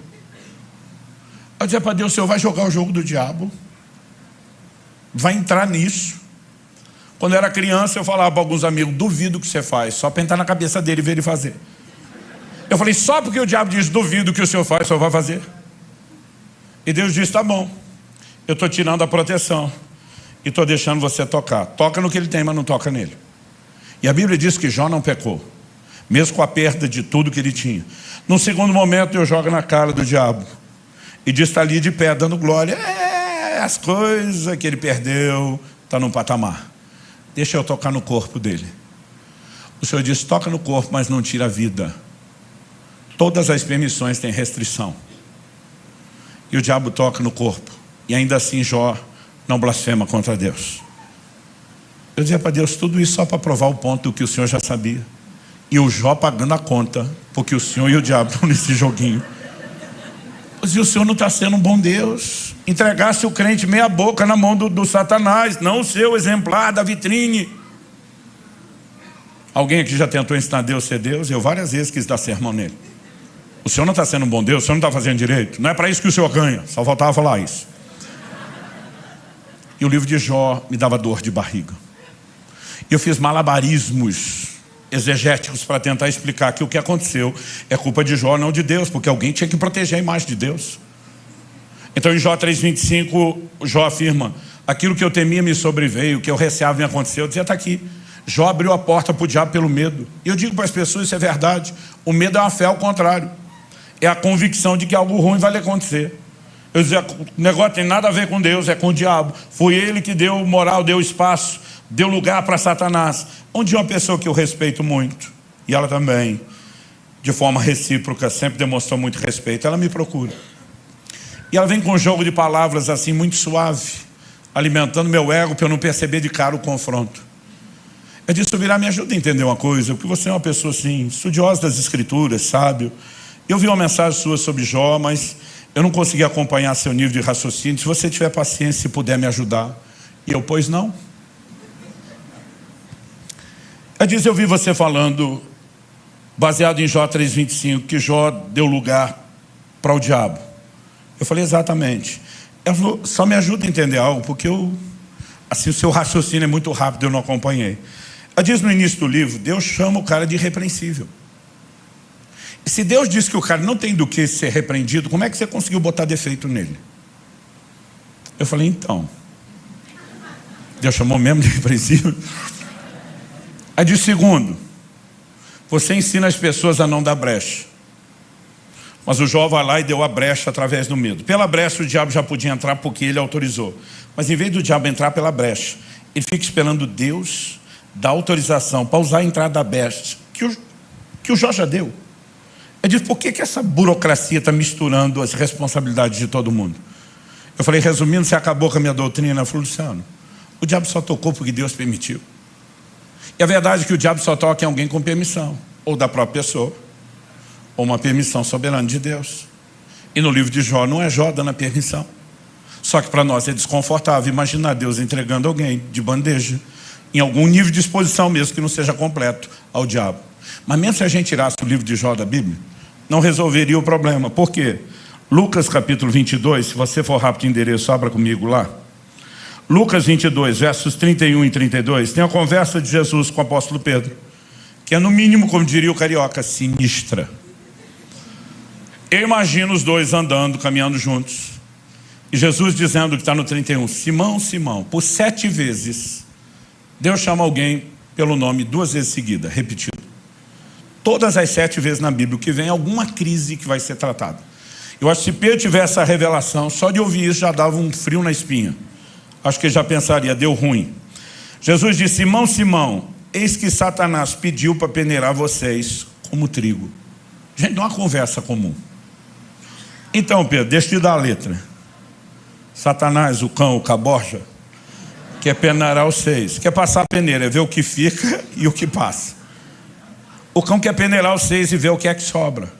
Eu dizia para Deus: o Senhor vai jogar o jogo do diabo? Vai entrar nisso? Quando eu era criança, eu falava para alguns amigos, duvido que você faz, só para entrar na cabeça dele e ver ele fazer. Eu falei, só porque o diabo diz, duvido que o senhor faz, o senhor vai fazer. E Deus disse, tá bom, eu estou tirando a proteção e estou deixando você tocar. Toca no que ele tem, mas não toca nele. E a Bíblia diz que Jó não pecou, mesmo com a perda de tudo que ele tinha. Num segundo momento, eu jogo na cara do diabo e diz, está ali de pé, dando glória. As coisas que ele perdeu, está num patamar. Deixa eu tocar no corpo dele. O Senhor diz, toca no corpo, mas não tira a vida. Todas as permissões têm restrição. E o diabo toca no corpo. E ainda assim Jó não blasfema contra Deus. Eu dizia para Deus, tudo isso só para provar o ponto do que o Senhor já sabia. E o Jó pagando a conta, porque o Senhor e o diabo estão nesse joguinho. E o Senhor não está sendo um bom Deus. Entregasse o crente meia boca na mão do Satanás, não o seu exemplar da vitrine. Alguém aqui já tentou ensinar Deus a ser Deus? Eu várias vezes quis dar sermão nele. O Senhor não está sendo um bom Deus, o Senhor não está fazendo direito. Não é para isso que o Senhor ganha, só faltava falar isso. E o livro de Jó me dava dor de barriga. E eu fiz malabarismos exegéticos para tentar explicar que o que aconteceu é culpa de Jó, não de Deus, porque alguém tinha que proteger a imagem de Deus. Então em Jó 3,25, Jó afirma, aquilo que eu temia me sobreveio, o que eu receava me aconteceu. Eu dizia, está aqui. Jó abriu a porta para o diabo pelo medo. E eu digo para as pessoas, isso é verdade. O medo é uma fé ao contrário. É a convicção de que algo ruim vai lhe acontecer. Eu dizia, o negócio tem nada a ver com Deus, é com o diabo. Foi ele que deu moral, deu espaço, deu lugar para Satanás. Onde uma pessoa que eu respeito muito, e ela também, de forma recíproca, sempre demonstrou muito respeito, ela me procura. E ela vem com um jogo de palavras assim, muito suave, alimentando meu ego para eu não perceber de cara o confronto. Eu disse, Subirá, me ajuda a entender uma coisa, porque você é uma pessoa assim, estudiosa das escrituras, sábio. Eu vi uma mensagem sua sobre Jó, mas eu não consegui acompanhar seu nível de raciocínio. Se você tiver paciência, se puder me ajudar. E eu, pois não. Eu disse, eu vi você falando, baseado em Jó 3,25, que Jó deu lugar para o diabo. Eu falei, exatamente. Ela falou, só me ajuda a entender algo, porque assim, o seu raciocínio é muito rápido, eu não acompanhei. Ela diz no início do livro, Deus chama o cara de irrepreensível. E se Deus diz que o cara não tem do que ser repreendido, como é que você conseguiu botar defeito nele? Eu falei, então, Deus chamou mesmo de irrepreensível? Aí diz, segundo, você ensina as pessoas a não dar brecha. Mas o Jó vai lá e deu a brecha através do medo. Pela brecha o diabo já podia entrar porque ele autorizou. Mas em vez do diabo entrar pela brecha, ele fica esperando Deus dar autorização para usar a entrada da brecha que o Jó já deu. Ele diz, por que essa burocracia está misturando as responsabilidades de todo mundo? Eu falei, resumindo, você acabou com a minha doutrina. Ela falou, Luciano, o diabo só tocou porque Deus permitiu. E a verdade é que o diabo só toca em alguém com permissão, ou da própria pessoa, ou uma permissão soberana de Deus. E no livro de Jó, não é Jó dando a permissão. Só que para nós é desconfortável imaginar Deus entregando alguém de bandeja, em algum nível de exposição mesmo que não seja completo, ao diabo. Mas mesmo se a gente tirasse o livro de Jó da Bíblia, não resolveria o problema. Por quê? Lucas capítulo 22, se você for rápido de endereço, abra comigo lá. Lucas 22, versos 31 e 32, tem a conversa de Jesus com o apóstolo Pedro, que é no mínimo, como diria o carioca, sinistra. Eu imagino os dois andando, caminhando juntos, e Jesus dizendo que está no 31, Simão, Simão, por 7 vezes, Deus chama alguém pelo nome 2 vezes seguida, repetido. Todas as 7 vezes na Bíblia, o que vem é alguma crise que vai ser tratada. Eu acho que se Pedro tivesse essa revelação, só de ouvir isso já dava um frio na espinha. Acho que ele já pensaria, deu ruim. Jesus disse, Simão, Simão, eis que Satanás pediu para peneirar vocês como trigo. Gente, não é uma conversa comum. Então, Pedro, deixa eu te dar a letra. Satanás, o cão, o caborja, quer peneirar vocês. Quer passar a peneira, é ver o que fica e o que passa. O cão quer peneirar vocês e ver o que é que sobra.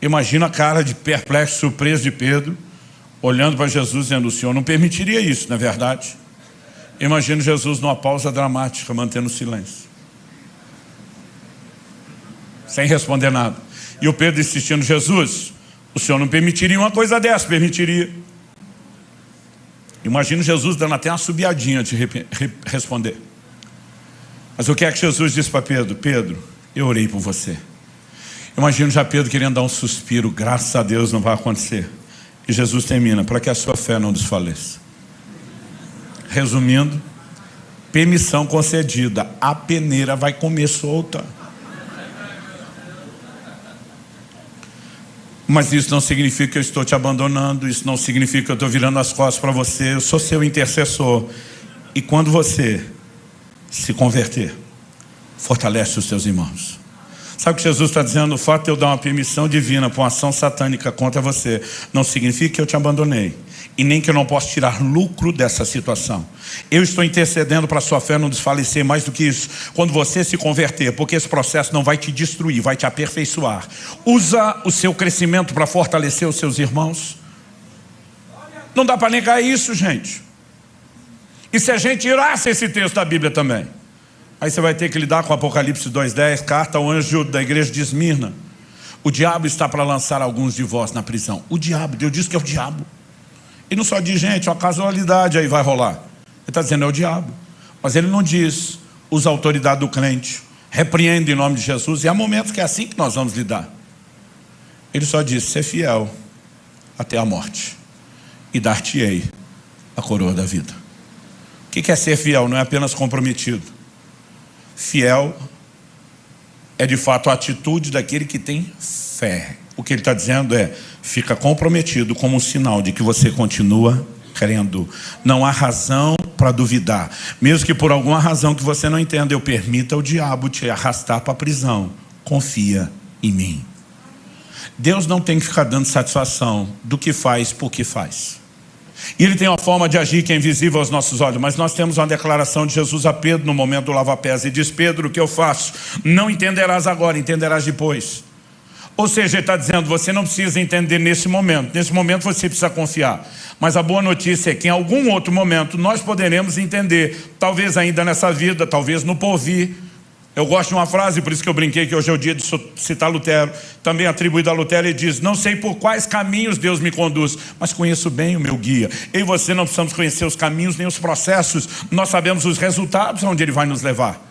Imagina a cara de perplexo, surpreso de Pedro, olhando para Jesus, dizendo, o Senhor não permitiria isso, não é verdade? Imagino Jesus numa pausa dramática, mantendo silêncio, sem responder nada. E o Pedro insistindo, Jesus, o Senhor não permitiria uma coisa dessa? Permitiria. Imagino Jesus dando até uma subiadinha de responder. Mas o que é que Jesus disse para Pedro? Pedro, eu orei por você. Imagino já Pedro querendo dar um suspiro, graças a Deus não vai acontecer. E Jesus termina, para que a sua fé não desfaleça. Resumindo, permissão concedida, a peneira vai comer solta. Mas isso não significa que eu estou te abandonando, isso não significa que eu estou virando as costas para você, eu sou seu intercessor. E quando você se converter, fortalece os seus irmãos. Sabe o que Jesus está dizendo? O fato de eu dar uma permissão divina para uma ação satânica contra você não significa que eu te abandonei e nem que eu não posso tirar lucro dessa situação. Eu estou intercedendo para a sua fé não desfalecer. Mais do que isso, quando você se converter, porque esse processo não vai te destruir, vai te aperfeiçoar. Usa o seu crescimento para fortalecer os seus irmãos. Não dá para negar isso, gente. E se a gente tirasse esse texto da Bíblia também? Aí você vai ter que lidar com Apocalipse 2:10, carta ao anjo da igreja de Esmirna. O diabo está para lançar alguns de vós na prisão. O diabo, Deus diz que é o diabo. Ele não só diz, gente, uma casualidade aí vai rolar. Ele está dizendo é o diabo. Mas ele não diz, usa a autoridade do crente, repreende em nome de Jesus. E há momentos que é assim que nós vamos lidar. Ele só diz, ser fiel até a morte. E dar-te-ei a coroa da vida. O que é ser fiel? Não é apenas comprometido. Fiel é de fato a atitude daquele que tem fé. O que ele está dizendo é, fica comprometido como um sinal de que você continua crendo. Não há razão para duvidar. Mesmo que por alguma razão que você não entenda, eu permita o diabo te arrastar para a prisão. Confia em mim. Deus não tem que ficar dando satisfação do que faz por que faz. E ele tem uma forma de agir que é invisível aos nossos olhos. Mas nós temos uma declaração de Jesus a Pedro no momento do lava-pés. E diz, Pedro, o que eu faço? Não entenderás agora, entenderás depois. Ou seja, ele está dizendo, você não precisa entender nesse momento. Nesse momento você precisa confiar. Mas a boa notícia é que em algum outro momento nós poderemos entender. Talvez ainda nessa vida, talvez no porvir. Eu gosto de uma frase, por isso que eu brinquei que hoje é o dia de citar Lutero, também atribuído a Lutero. Ele diz, não sei por quais caminhos Deus me conduz, mas conheço bem o meu guia. Eu e você não precisamos conhecer os caminhos nem os processos, nós sabemos os resultados onde Ele vai nos levar.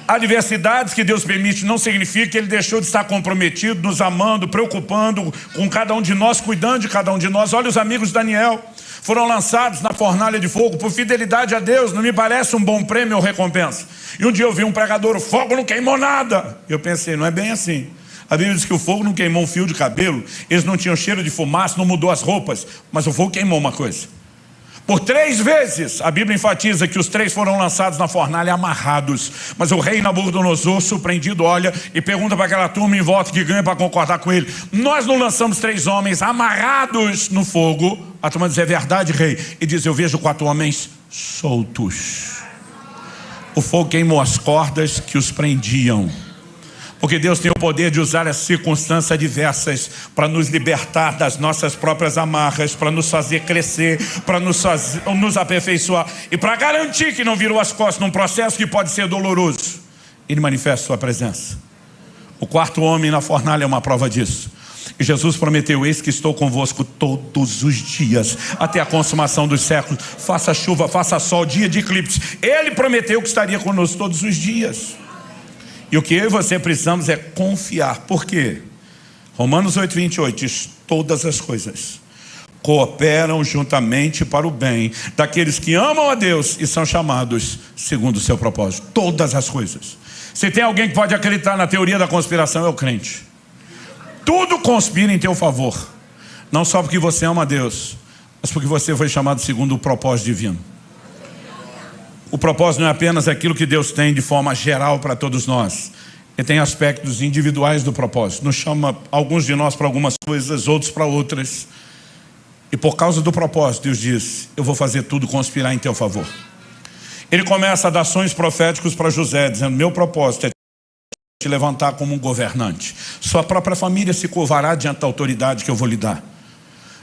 Adversidades que Deus permite não significa que Ele deixou de estar comprometido, nos amando, preocupando com cada um de nós, cuidando de cada um de nós. Olha os amigos de Daniel, foram lançados na fornalha de fogo por fidelidade a Deus. Não me parece um bom prêmio ou recompensa. E um dia eu vi um pregador, o fogo não queimou nada. Eu pensei, não é bem assim. A Bíblia diz que o fogo não queimou um fio de cabelo, eles não tinham cheiro de fumaça, não mudou as roupas, mas o fogo queimou uma coisa. Por 3 vezes, a Bíblia enfatiza que os 3 foram lançados na fornalha amarrados. Mas o rei Nabucodonosor, surpreendido, olha e pergunta para aquela turma em volta que ganha para concordar com ele. Nós não lançamos 3 homens amarrados no fogo. A turma diz, é verdade, rei? E diz, eu vejo 4 homens soltos. O fogo queimou as cordas que os prendiam. Porque Deus tem o poder de usar as circunstâncias adversas para nos libertar das nossas próprias amarras, para nos fazer crescer, para nos aperfeiçoar e para garantir que não virou as costas num processo que pode ser doloroso. Ele manifesta sua presença. O 4º homem na fornalha é uma prova disso. E Jesus prometeu, eis que estou convosco todos os dias, até a consumação dos séculos. Faça chuva, faça sol, dia de eclipse. Ele prometeu que estaria conosco todos os dias. E o que eu e você precisamos é confiar. Por quê? Romanos 8:28 diz, todas as coisas cooperam juntamente para o bem daqueles que amam a Deus e são chamados segundo o seu propósito. Todas as coisas. Se tem alguém que pode acreditar na teoria da conspiração, é o crente. Tudo conspira em teu favor. Não só porque você ama a Deus, mas porque você foi chamado segundo o propósito divino. O propósito não é apenas aquilo que Deus tem de forma geral para todos nós. Ele tem aspectos individuais do propósito. Nos chama alguns de nós para algumas coisas, outros para outras. E por causa do propósito, Deus diz, eu vou fazer tudo conspirar em teu favor. Ele começa a dar sonhos proféticos para José, dizendo, meu propósito é te levantar como um governante. Sua própria família se curvará diante da autoridade que eu vou lhe dar.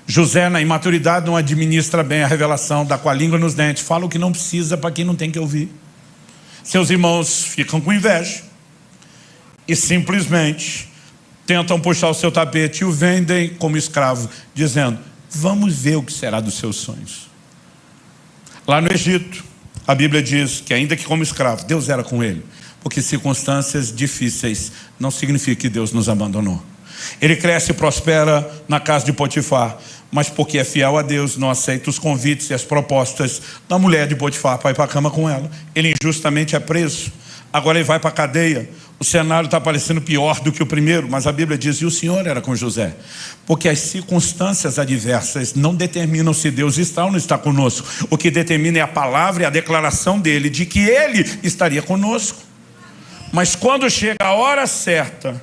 José, na imaturidade, não administra bem a revelação, dá com a língua nos dentes, fala o que não precisa para quem não tem que ouvir. Seus irmãos ficam com inveja e simplesmente tentam puxar o seu tapete e o vendem como escravo, dizendo, vamos ver o que será dos seus sonhos. Lá no Egito, a Bíblia diz que ainda que como escravo, Deus era com ele. Porque circunstâncias difíceis não significa que Deus nos abandonou. Ele cresce e prospera na casa de Potifar, mas porque é fiel a Deus, não aceita os convites e as propostas da mulher de Potifar para ir para a cama com ela. Ele injustamente é preso, agora ele vai para a cadeia. O cenário está parecendo pior do que o primeiro, mas a Bíblia diz, e o Senhor era com José. Porque as circunstâncias adversas não determinam se Deus está ou não está conosco. O que determina é a palavra e a declaração dele, de que ele estaria conosco. Mas quando chega a hora certa,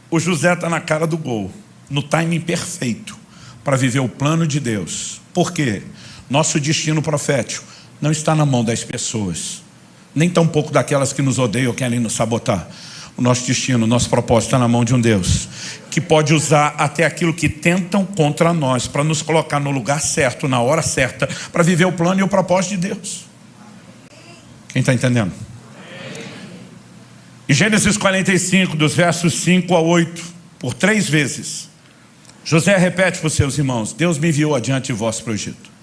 o José está na cara do gol, no timing perfeito, para viver o plano de Deus. Por quê? Nosso destino profético não está na mão das pessoas, nem tampouco daquelas que nos odeiam ou querem nos sabotar. O nosso destino, o nosso propósito está na mão de um Deus que pode usar até aquilo que tentam contra nós para nos colocar no lugar certo, na hora certa, para viver o plano e o propósito de Deus. Quem está entendendo? Em Gênesis 45, dos versos 5 a 8, por 3 vezes, José repete para os seus irmãos: Deus me enviou adiante de vós para o Egito.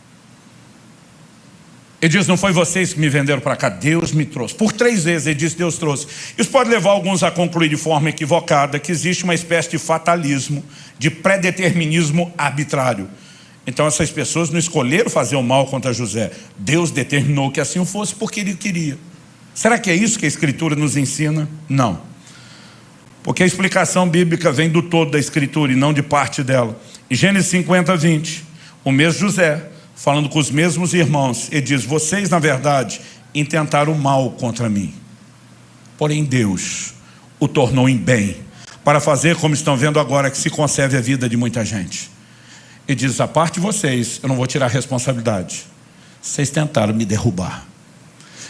Ele diz: não foi vocês que me venderam para cá, Deus me trouxe. Por 3 vezes ele diz: Deus trouxe. Isso pode levar alguns a concluir de forma equivocada que existe uma espécie de fatalismo, de predeterminismo arbitrário. Então essas pessoas não escolheram fazer o mal contra José. Deus determinou que assim fosse porque ele queria. Será que é isso que a Escritura nos ensina? Não. Porque a explicação bíblica vem do todo da Escritura e não de parte dela. Em Gênesis 50, 20, o mesmo José, falando com os mesmos irmãos, ele diz: vocês na verdade intentaram mal contra mim, porém Deus o tornou em bem, para fazer como estão vendo agora, que se conserve a vida de muita gente. Ele diz: a parte de vocês, eu não vou tirar a responsabilidade. Vocês tentaram me derrubar,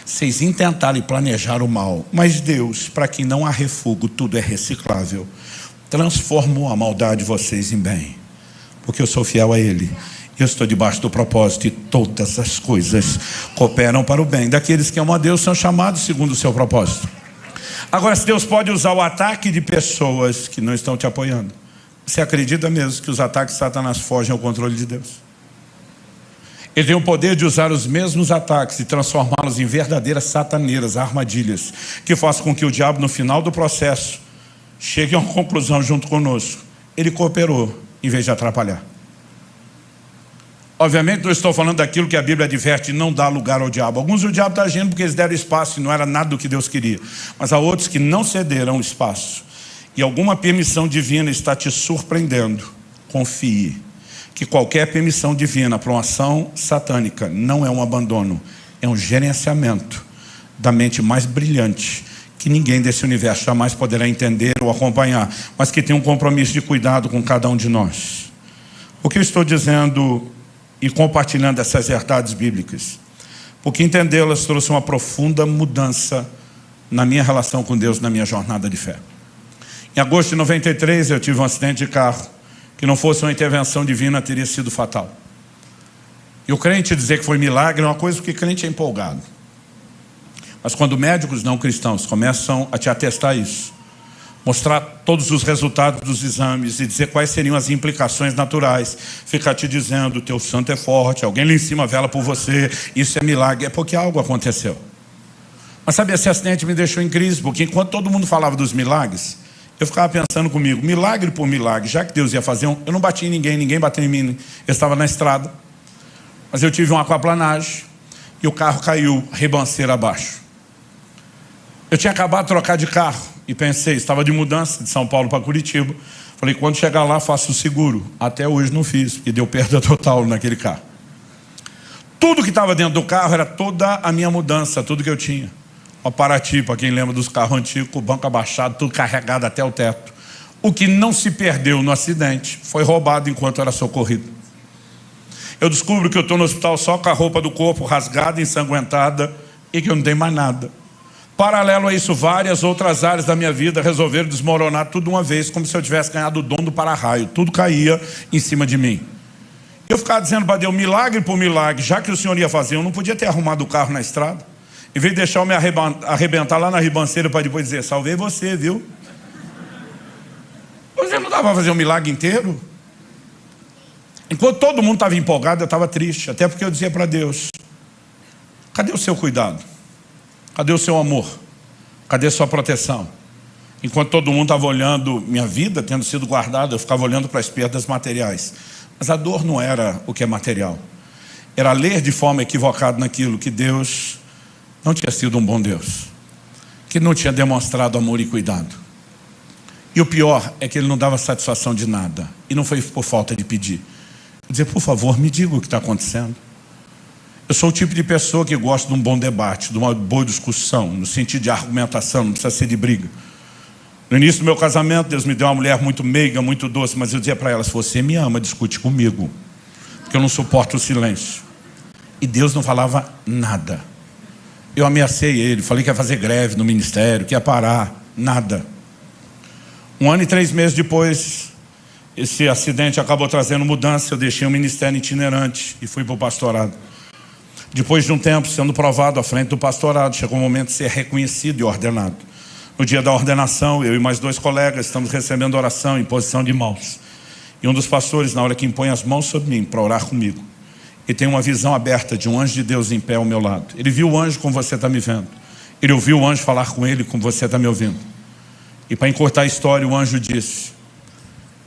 vocês intentaram e planejaram o mal, mas Deus, para quem não há refúgio, tudo é reciclável, transformou a maldade de vocês em bem, porque eu sou fiel a Ele. Eu estou debaixo do propósito e todas as coisas cooperam para o bem daqueles que amam a Deus, são chamados segundo o seu propósito. Agora, se Deus pode usar o ataque de pessoas que não estão te apoiando, você acredita mesmo que os ataques de Satanás fogem ao controle de Deus? Ele tem o poder de usar os mesmos ataques e transformá-los em verdadeiras sataneiras, armadilhas, que façam com que o diabo, no final do processo, chegue a uma conclusão junto conosco. Ele cooperou em vez de atrapalhar. Obviamente não estou falando daquilo que a Bíblia adverte, não dá lugar ao diabo. Alguns o diabo está agindo porque eles deram espaço e não era nada do que Deus queria. Mas há outros que não cederão espaço. E alguma permissão divina está te surpreendendo. Confie que qualquer permissão divina para uma ação satânica não é um abandono, é um gerenciamento da mente mais brilhante, que ninguém desse universo jamais poderá entender ou acompanhar, mas que tem um compromisso de cuidado com cada um de nós. O que eu estou dizendo e compartilhando essas verdades bíblicas? Porque entendê-las trouxe uma profunda mudança na minha relação com Deus, na minha jornada de fé. Em agosto de 93 eu tive um acidente de carro, que não fosse uma intervenção divina teria sido fatal. E o crente dizer que foi milagre é uma coisa, porque crente é empolgado. Mas quando médicos não cristãos começam a te atestar isso, mostrar todos os resultados dos exames e dizer quais seriam as implicações naturais, ficar te dizendo: teu santo é forte, alguém lá em cima vela por você, isso é milagre, é porque algo aconteceu. Mas sabe, esse acidente me deixou em crise, porque enquanto todo mundo falava dos milagres, eu ficava pensando comigo, milagre por milagre, já que Deus ia fazer eu não bati em ninguém, ninguém bateu em mim, eu estava na estrada, mas eu tive uma aquaplanagem e o carro caiu ribanceira abaixo. Eu tinha acabado de trocar de carro e pensei, estava de mudança de São Paulo para Curitiba, falei, quando chegar lá faço o seguro. Até hoje não fiz, porque deu perda total naquele carro. Tudo que estava dentro do carro era toda a minha mudança, tudo que eu tinha. O Paraty, para quem lembra dos carros antigos, com o banco abaixado, tudo carregado até o teto. O que não se perdeu no acidente foi roubado enquanto era socorrido. Eu descubro que eu estou no hospital só com a roupa do corpo rasgada, ensanguentada, e que eu não tenho mais nada. Paralelo a isso, várias outras áreas da minha vida resolveram desmoronar tudo de uma vez, como se eu tivesse ganhado o dom do para-raio. Tudo caía em cima de mim. Eu ficava dizendo para Deus, milagre por milagre, já que o Senhor ia fazer, eu não podia ter arrumado o carro na estrada. Em vez de deixar eu me arrebentar lá na ribanceira para depois dizer, salvei você, viu? Você não dava para fazer um milagre inteiro? Enquanto todo mundo estava empolgado, eu estava triste. Até porque eu dizia para Deus, Cadê o seu cuidado? Cadê o seu amor? Cadê a sua proteção? Enquanto todo mundo estava olhando minha vida, tendo sido guardada, eu ficava olhando para as perdas materiais. Mas a dor não era o que é material. Era ler de forma equivocada naquilo que Deus não tinha sido um bom Deus. Que não tinha demonstrado amor e cuidado. E o pior é que ele não dava satisfação de nada. E não foi por falta de pedir. Eu dizia, por favor, me diga o que está acontecendo. Eu sou o tipo de pessoa que gosta de um bom debate, de uma boa discussão, no sentido de argumentação, não precisa ser de briga. No início do meu casamento, Deus me deu uma mulher muito meiga, muito doce, mas eu dizia para ela, se você me ama, discute comigo, porque eu não suporto o silêncio. E Deus não falava nada. Eu ameacei ele, falei que ia fazer greve no ministério, que ia parar, nada. 1 ano e 3 meses depois, esse acidente acabou trazendo mudança, eu deixei um ministério itinerante e fui para o pastorado. Depois de um tempo sendo provado à frente do pastorado, chegou o momento de ser reconhecido e ordenado. No dia da ordenação, eu e mais 2 colegas estamos recebendo oração em posição de mãos. E um dos pastores, na hora que impõe as mãos sobre mim para orar comigo, ele tem uma visão aberta de um anjo de Deus em pé ao meu lado. Ele viu o anjo como você está me vendo. Ele ouviu o anjo falar com ele como você está me ouvindo. E para encurtar a história, o anjo disse,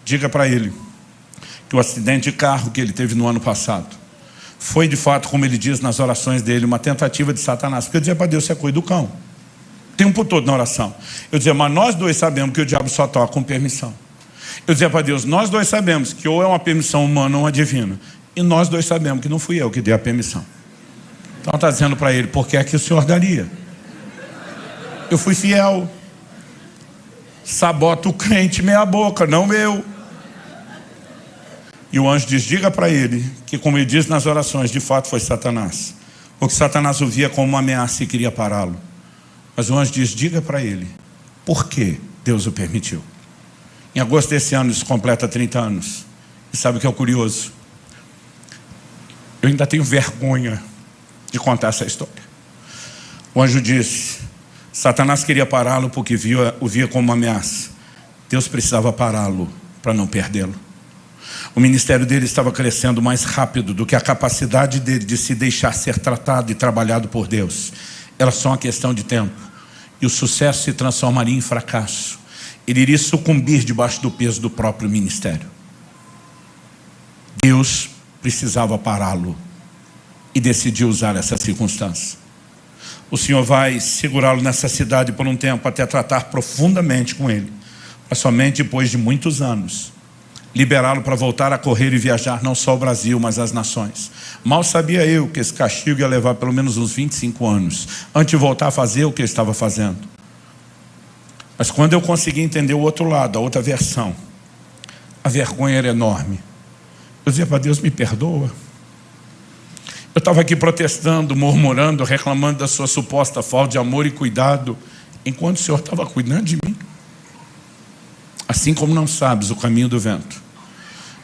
diga para ele que o acidente de carro que ele teve no ano passado foi de fato, como ele diz nas orações dele, uma tentativa de Satanás. Porque eu dizia para Deus, você é coisa do cão. O tempo todo na oração. Eu dizia, mas nós 2 sabemos que o diabo só toca com permissão. Eu dizia para Deus, nós 2 sabemos que ou é uma permissão humana ou uma divina. E nós 2 sabemos que não fui eu que dei a permissão. Então está dizendo para ele, por que é que o senhor daria? Eu fui fiel. Sabota o crente meia boca, não eu. E o anjo diz, diga para ele que, como ele diz nas orações, de fato foi Satanás. Porque Satanás o via como uma ameaça e queria pará-lo. Mas o anjo diz, diga para ele, por que Deus o permitiu? Em agosto desse ano, isso completa 30 anos. E sabe o que é o curioso? Eu ainda tenho vergonha de contar essa história. O anjo disse, Satanás queria pará-lo porque o via como uma ameaça. Deus precisava pará-lo para não perdê-lo. O ministério dele estava crescendo mais rápido do que a capacidade dele de se deixar ser tratado e trabalhado por Deus. Era só uma questão de tempo. E o sucesso se transformaria em fracasso. Ele iria sucumbir debaixo do peso do próprio ministério. Deus precisava pará-lo e decidiu usar essa circunstância. O Senhor vai segurá-lo nessa cidade por um tempo até tratar profundamente com ele. Mas somente depois de muitos anos liberá-lo para voltar a correr e viajar não só ao Brasil, mas às nações. Mal sabia eu que esse castigo ia levar pelo menos uns 25 anos, antes de voltar a fazer o que ele estava fazendo. Mas quando eu consegui entender o outro lado, a outra versão, a vergonha era enorme. Eu dizia para Deus, me perdoa. Eu estava aqui protestando, murmurando, reclamando da sua suposta falta de amor e cuidado, enquanto o Senhor estava cuidando de mim. Assim como não sabes o caminho do vento,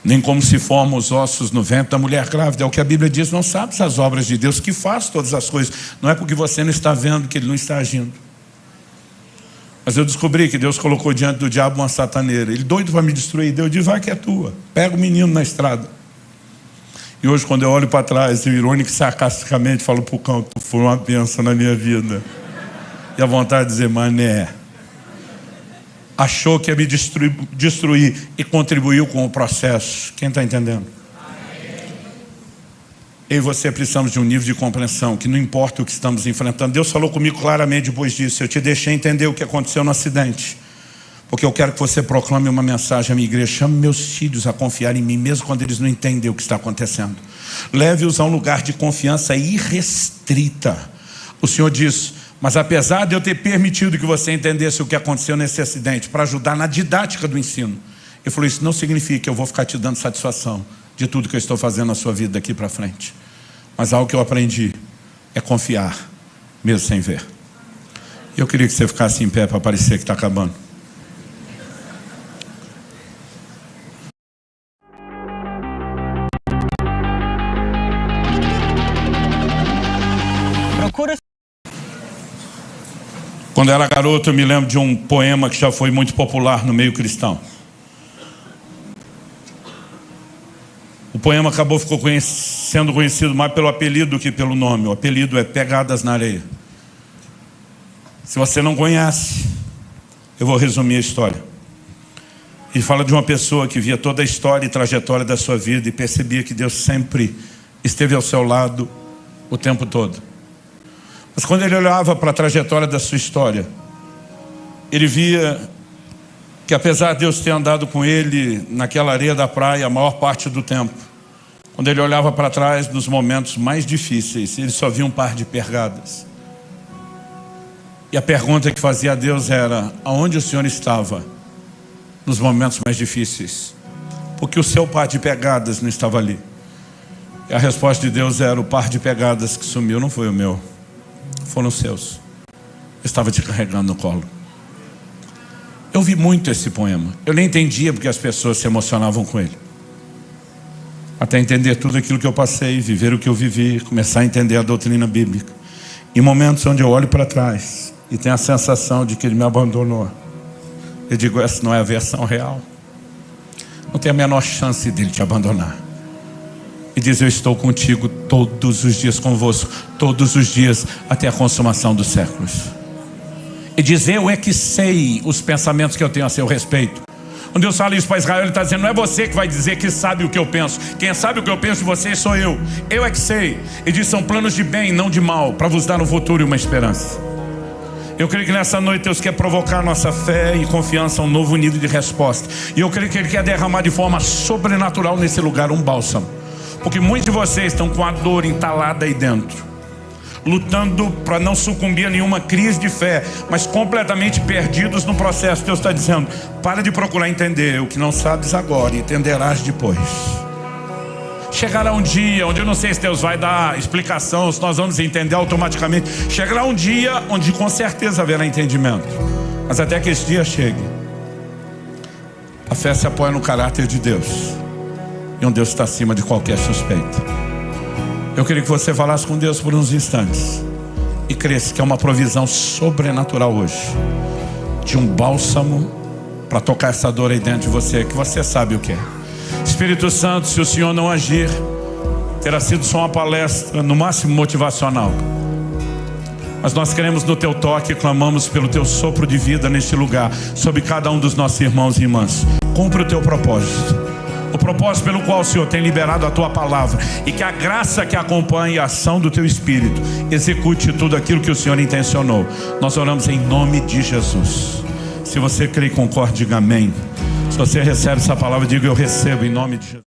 nem como se formam os ossos no ventre da mulher grávida. É o que a Bíblia diz, não sabes as obras de Deus, que faz todas as coisas. Não é porque você não está vendo que Ele não está agindo. Mas eu descobri que Deus colocou diante do diabo uma sataneira. Ele doido para me destruir. Deus diz, vai que é tua. Pega o menino na estrada. E hoje, quando eu olho para trás, eu irônico e sarcasticamente falo para o cão, tu foi uma bênção na minha vida. E a vontade de dizer, mané. Achou que ia me destruir e contribuiu com o processo. Quem está entendendo? Amém. Eu e você precisamos de um nível de compreensão que não importa o que estamos enfrentando. Deus falou comigo claramente depois disso. Eu te deixei entender o que aconteceu no acidente, porque eu quero que você proclame uma mensagem à minha igreja. Chame meus filhos a confiar em mim, mesmo quando eles não entendem o que está acontecendo. Leve-os a um lugar de confiança irrestrita. O Senhor diz, mas apesar de eu ter permitido que você entendesse o que aconteceu nesse acidente, para ajudar na didática do ensino, ele falou, isso não significa que eu vou ficar te dando satisfação de tudo que eu estou fazendo na sua vida daqui para frente. Mas algo que eu aprendi é confiar, mesmo sem ver. E eu queria que você ficasse em pé para parecer que está acabando. Quando eu era garoto, eu me lembro de um poema que já foi muito popular no meio cristão. O poema ficou sendo conhecido mais pelo apelido do que pelo nome. O apelido é Pegadas na Areia. Se você não conhece, eu vou resumir a história. Ele fala de uma pessoa que via toda a história e trajetória da sua vida e percebia que Deus sempre esteve ao seu lado o tempo todo. Mas quando ele olhava para a trajetória da sua história, ele via que apesar de Deus ter andado com ele naquela areia da praia a maior parte do tempo, quando ele olhava para trás nos momentos mais difíceis, ele só via um par de pegadas. E a pergunta que fazia a Deus era: aonde o Senhor estava nos momentos mais difíceis? Porque o seu par de pegadas não estava ali. E a resposta de Deus era: o par de pegadas que sumiu não foi o meu, foram os seus. Eu estava te carregando no colo. Eu vi muito esse poema. Eu nem entendia porque as pessoas se emocionavam com ele. Até entender tudo aquilo que eu passei, viver o que eu vivi, começar a entender a doutrina bíblica. Em momentos onde eu olho para trás e tenho a sensação de que ele me abandonou, eu digo: essa não é a versão real. Não tem a menor chance dele te abandonar. E diz: eu estou contigo todos os dias, convosco, todos os dias, até a consumação dos séculos. E diz: eu é que sei os pensamentos que eu tenho a seu respeito. Quando Deus fala isso para Israel, Ele está dizendo: não é você que vai dizer que sabe o que eu penso. Quem sabe o que eu penso de vocês sou eu. Eu é que sei. E diz: são planos de bem, não de mal, para vos dar um futuro e uma esperança. Eu creio que nessa noite Deus quer provocar nossa fé e confiança a um novo nível de resposta. E eu creio que Ele quer derramar de forma sobrenatural nesse lugar um bálsamo. Porque muitos de vocês estão com a dor entalada aí dentro, lutando para não sucumbir a nenhuma crise de fé, mas completamente perdidos no processo. Deus está dizendo: para de procurar entender o que não sabes agora, entenderás depois. Chegará um dia onde eu não sei se Deus vai dar explicação, se nós vamos entender automaticamente. Chegará um dia onde com certeza haverá entendimento. Mas até que esse dia chegue, a fé se apoia no caráter de Deus, e um Deus está acima de qualquer suspeita. Eu queria que você falasse com Deus por uns instantes e cresce que é uma provisão sobrenatural hoje, de um bálsamo para tocar essa dor aí dentro de você, que você sabe o que é. Espírito Santo, se o Senhor não agir, terá sido só uma palestra, no máximo motivacional. Mas nós queremos no teu toque e clamamos pelo teu sopro de vida neste lugar, sobre cada um dos nossos irmãos e irmãs. Cumpre o teu propósito, o propósito pelo qual o Senhor tem liberado a tua palavra, e que a graça que acompanhe a ação do teu Espírito execute tudo aquilo que o Senhor intencionou. Nós oramos em nome de Jesus. Se você crê e concorda, diga amém. Se você recebe essa palavra, diga: eu recebo em nome de Jesus.